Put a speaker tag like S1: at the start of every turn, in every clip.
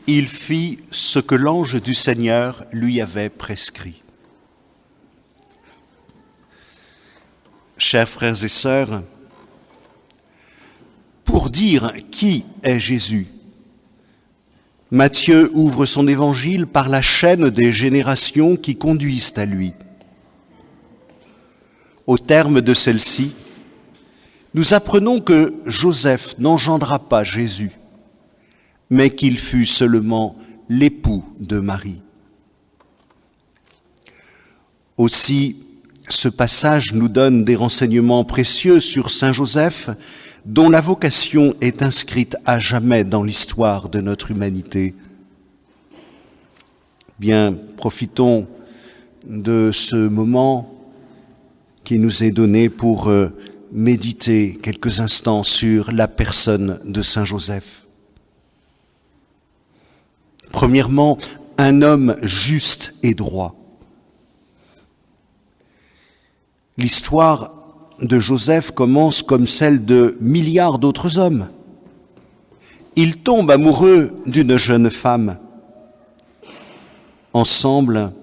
S1: il fit ce que l'ange du Seigneur lui avait prescrit. Chers frères et sœurs, pour dire qui est Jésus, Matthieu ouvre son évangile par la chaîne des générations qui conduisent à lui. Au terme de celle-ci, nous apprenons que Joseph n'engendra pas Jésus, mais qu'il fut seulement l'époux de Marie. Aussi, ce passage nous donne des renseignements précieux sur Saint Joseph, dont la vocation est inscrite à jamais dans l'histoire de notre humanité. Bien, profitons de ce moment qui nous est donné pour méditer quelques instants sur la personne de Saint Joseph. Premièrement, un homme juste et droit. L'histoire de Joseph commence comme celle de milliards d'autres hommes. Il tombe amoureux d'une jeune femme. Ensemble,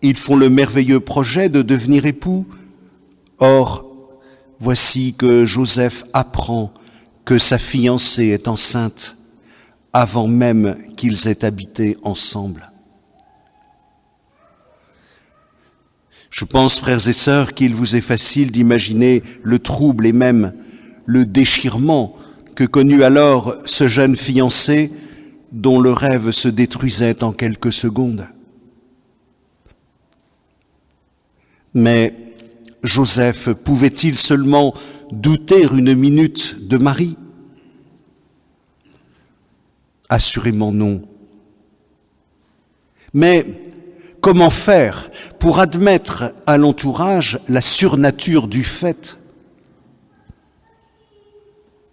S1: ils font le merveilleux projet de devenir époux. Or, voici que Joseph apprend que sa fiancée est enceinte avant même qu'ils aient habité ensemble. Je pense, frères et sœurs, qu'il vous est facile d'imaginer le trouble et même le déchirement que connut alors ce jeune fiancé dont le rêve se détruisait en quelques secondes. Mais Joseph pouvait-il seulement douter une minute de Marie ? Assurément non. Mais comment faire pour admettre à l'entourage la surnature du fait ?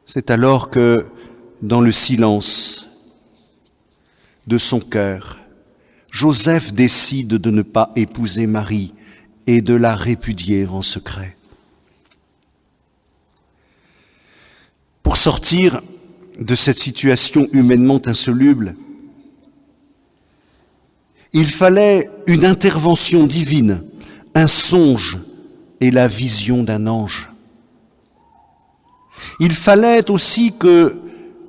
S1: C'est alors que, dans le silence de son cœur, Joseph décide de ne pas épouser Marie et de la répudier en secret. Pour sortir de cette situation humainement insoluble, il fallait une intervention divine, un songe et la vision d'un ange. Il fallait aussi que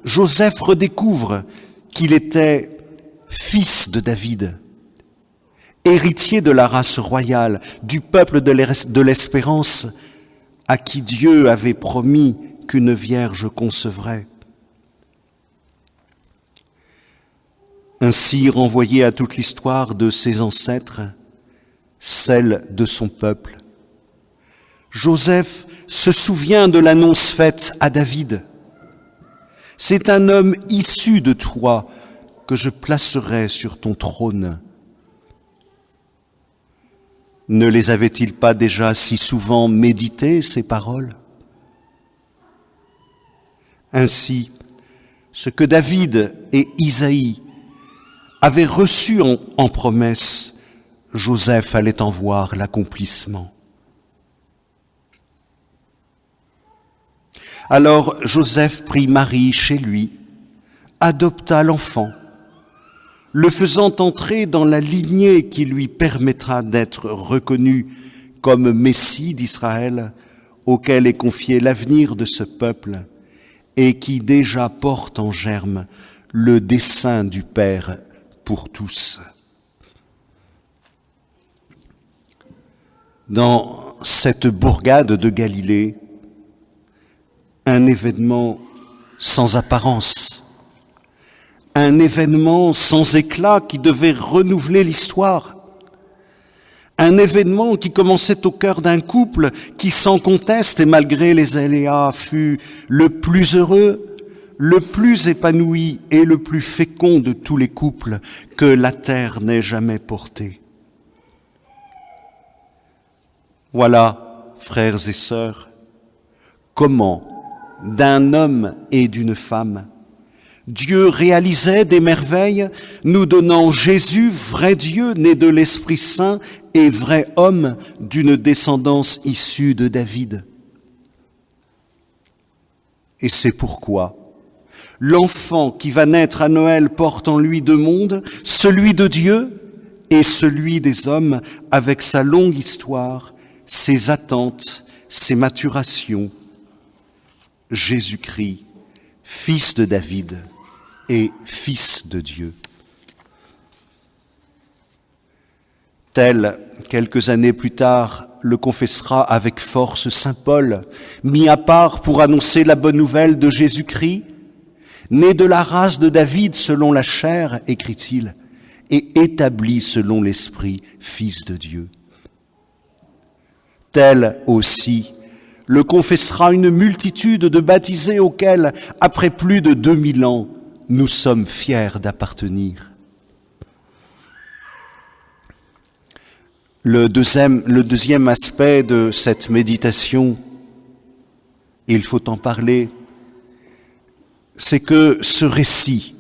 S1: Joseph redécouvre qu'il était fils de David, héritier de la race royale, du peuple de l'espérance, à qui Dieu avait promis qu'une vierge concevrait. Ainsi renvoyé à toute l'histoire de ses ancêtres, celle de son peuple, Joseph se souvient de l'annonce faite à David. « C'est un homme issu de toi que je placerai sur ton trône. » Ne les avait-il pas déjà si souvent méditées, ces paroles ? Ainsi, ce que David et Isaïe avaient reçu en promesse, Joseph allait en voir l'accomplissement. Alors Joseph prit Marie chez lui, adopta l'enfant, le faisant entrer dans la lignée qui lui permettra d'être reconnu comme Messie d'Israël, auquel est confié l'avenir de ce peuple et qui déjà porte en germe le dessein du Père pour tous. Dans cette bourgade de Galilée, un événement sans apparence, un événement sans éclat qui devait renouveler l'histoire, un événement qui commençait au cœur d'un couple qui, sans conteste et malgré les aléas, fut le plus heureux, le plus épanoui et le plus fécond de tous les couples que la terre n'ait jamais porté. Voilà, frères et sœurs, comment, d'un homme et d'une femme, Dieu réalisait des merveilles, nous donnant Jésus, vrai Dieu, né de l'Esprit Saint et vrai homme d'une descendance issue de David. Et c'est pourquoi L'enfant qui va naître à Noël porte en lui deux mondes, celui de Dieu et celui des hommes, avec sa longue histoire, ses attentes, ses maturations. Jésus-Christ, fils de David et fils de Dieu. Tel, quelques années plus tard, le confessera avec force saint Paul, mis à part pour annoncer la bonne nouvelle de Jésus-Christ, né de la race de David selon la chair, écrit-il, et établi selon l'Esprit, fils de Dieu. Tel aussi le confessera une multitude de baptisés auxquels, après plus de 2000 ans, nous sommes fiers d'appartenir. Le deuxième aspect de cette méditation, et il faut en parler, c'est que ce récit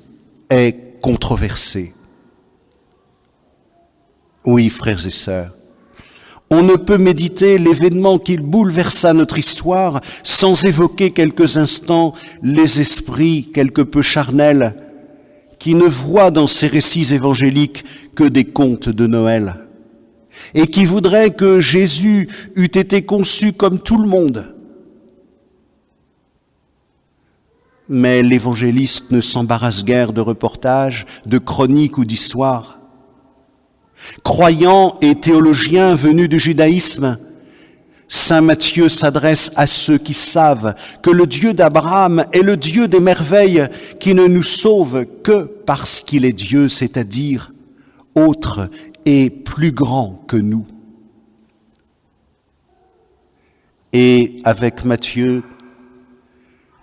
S1: est controversé. Oui, frères et sœurs, on ne peut méditer l'événement qui bouleversa notre histoire sans évoquer quelques instants les esprits quelque peu charnels qui ne voient dans ces récits évangéliques que des contes de Noël et qui voudraient que Jésus eût été conçu comme tout le monde. Mais l'évangéliste ne s'embarrasse guère de reportages, de chroniques ou d'histoires. Croyants et théologiens venus du judaïsme, saint Matthieu s'adresse à ceux qui savent que le Dieu d'Abraham est le Dieu des merveilles qui ne nous sauve que parce qu'il est Dieu, c'est-à-dire autre et plus grand que nous. Et avec Matthieu,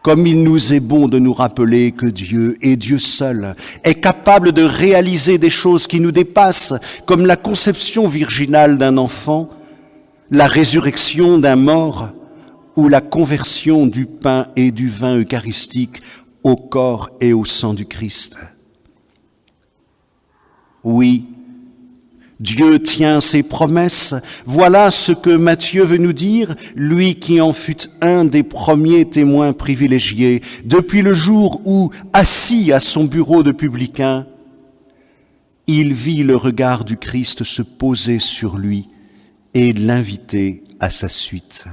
S1: comme il nous est bon de nous rappeler que Dieu, et Dieu seul, est capable de réaliser des choses qui nous dépassent, comme la conception virginale d'un enfant, la résurrection d'un mort ou la conversion du pain et du vin eucharistique au corps et au sang du Christ. Oui, Dieu tient ses promesses. Voilà ce que Matthieu veut nous dire, lui qui en fut un des premiers témoins privilégiés, depuis le jour où, assis à son bureau de publicain, il vit le regard du Christ se poser sur lui et l'inviter à sa suite.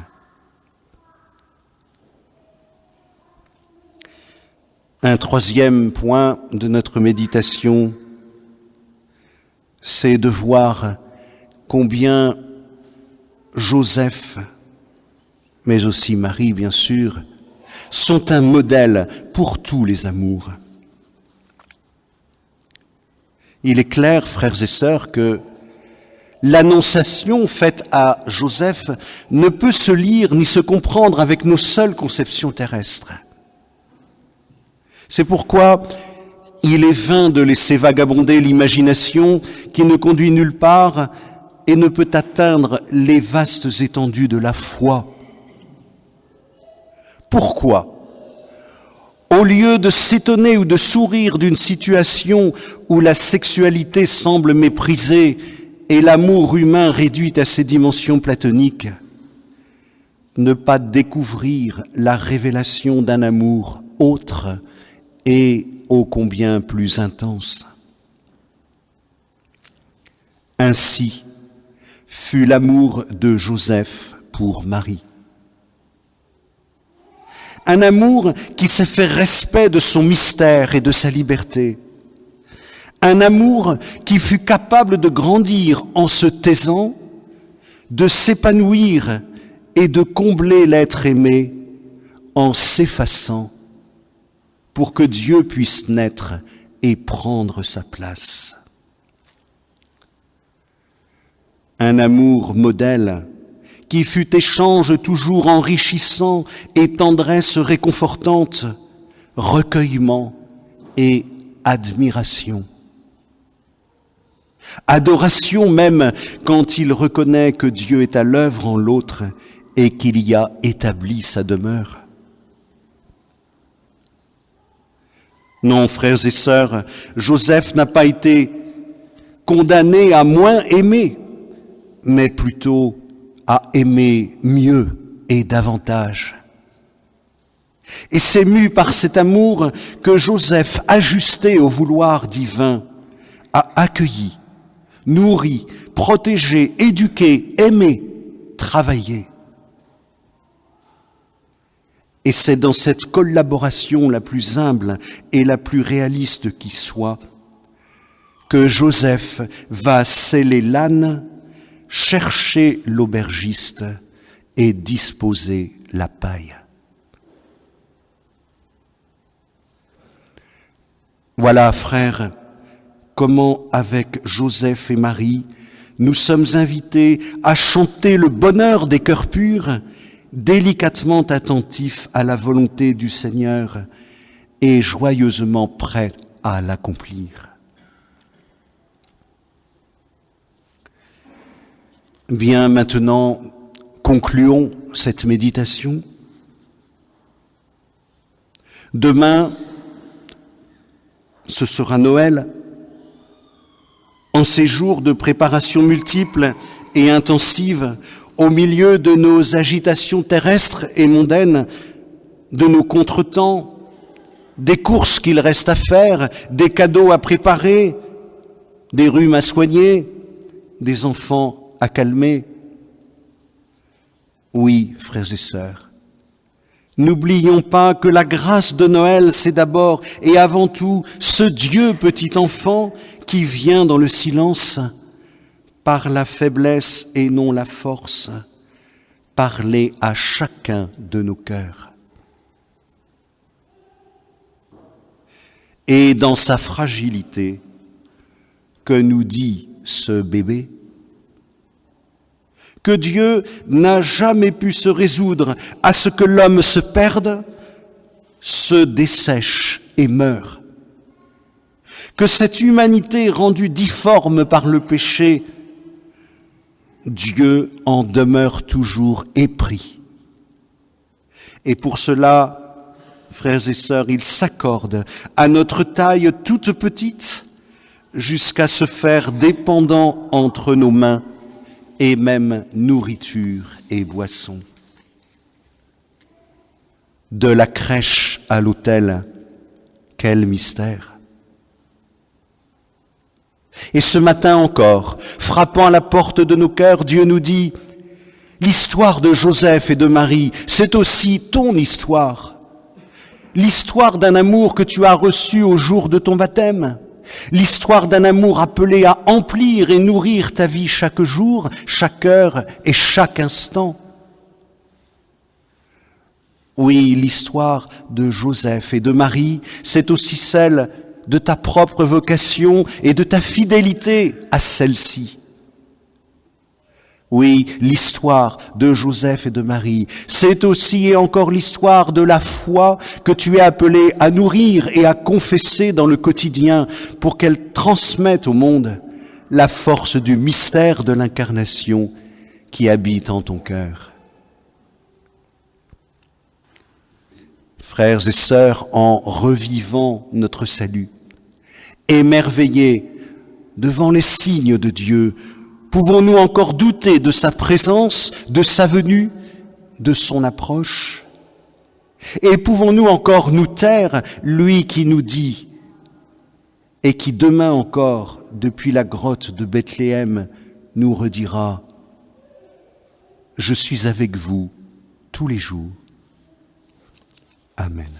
S1: Un troisième point de notre méditation, c'est de voir combien Joseph, mais aussi Marie, bien sûr, sont un modèle pour tous les amours. Il est clair, frères et sœurs, que l'annonciation faite à Joseph ne peut se lire ni se comprendre avec nos seules conceptions terrestres. C'est pourquoi il est vain de laisser vagabonder l'imagination qui ne conduit nulle part et ne peut atteindre les vastes étendues de la foi. Pourquoi, au lieu de s'étonner ou de sourire d'une situation où la sexualité semble méprisée et l'amour humain réduit à ses dimensions platoniques, ne pas découvrir la révélation d'un amour autre et ô combien plus intense. Ainsi fut l'amour de Joseph pour Marie. Un amour qui s'est fait respect de son mystère et de sa liberté. Un amour qui fut capable de grandir en se taisant, de s'épanouir et de combler l'être aimé en s'effaçant pour que Dieu puisse naître et prendre sa place. Un amour modèle qui fut échange toujours enrichissant et tendresse réconfortante, recueillement et admiration. Adoration même quand il reconnaît que Dieu est à l'œuvre en l'autre et qu'il y a établi sa demeure. Non, frères et sœurs, Joseph n'a pas été condamné à moins aimer, mais plutôt à aimer mieux et davantage. Et c'est mu par cet amour que Joseph, ajusté au vouloir divin, a accueilli, nourri, protégé, éduqué, aimé, travaillé. Et c'est dans cette collaboration la plus humble et la plus réaliste qui soit que Joseph va sceller l'âne, chercher l'aubergiste et disposer la paille. Voilà, frères, comment avec Joseph et Marie, nous sommes invités à chanter le bonheur des cœurs purs, délicatement attentifs à la volonté du Seigneur et joyeusement prêts à l'accomplir. Bien, maintenant, concluons cette méditation. Demain, ce sera Noël. En ces jours de préparation multiples et intensives, au milieu de nos agitations terrestres et mondaines, de nos contretemps, des courses qu'il reste à faire, des cadeaux à préparer, des rhumes à soigner, des enfants à calmer. Oui, frères et sœurs, n'oublions pas que la grâce de Noël, c'est d'abord et avant tout ce Dieu petit enfant qui vient dans le silence, par la faiblesse et non la force, parler à chacun de nos cœurs. Et dans sa fragilité, que nous dit ce bébé? Que Dieu n'a jamais pu se résoudre à ce que l'homme se perde, se dessèche et meure. Que cette humanité rendue difforme par le péché, Dieu en demeure toujours épris. Et pour cela, frères et sœurs, il s'accorde à notre taille toute petite jusqu'à se faire dépendant entre nos mains et même nourriture et boisson. De la crèche à l'autel, quel mystère! Et ce matin encore, frappant à la porte de nos cœurs, Dieu nous dit, l'histoire de Joseph et de Marie, c'est aussi ton histoire. L'histoire d'un amour que tu as reçu au jour de ton baptême. L'histoire d'un amour appelé à emplir et nourrir ta vie chaque jour, chaque heure et chaque instant. Oui, l'histoire de Joseph et de Marie, c'est aussi celle de ta propre vocation et de ta fidélité à celle-ci. Oui, l'histoire de Joseph et de Marie, c'est aussi et encore l'histoire de la foi que tu es appelé à nourrir et à confesser dans le quotidien pour qu'elle transmette au monde la force du mystère de l'incarnation qui habite en ton cœur. Frères et sœurs, en revivant notre salut, émerveillés devant les signes de Dieu, pouvons-nous encore douter de sa présence, de sa venue, de son approche? Et pouvons-nous encore nous taire, lui qui nous dit, et qui demain encore, depuis la grotte de Bethléem, nous redira « Je suis avec vous tous les jours. » Amen.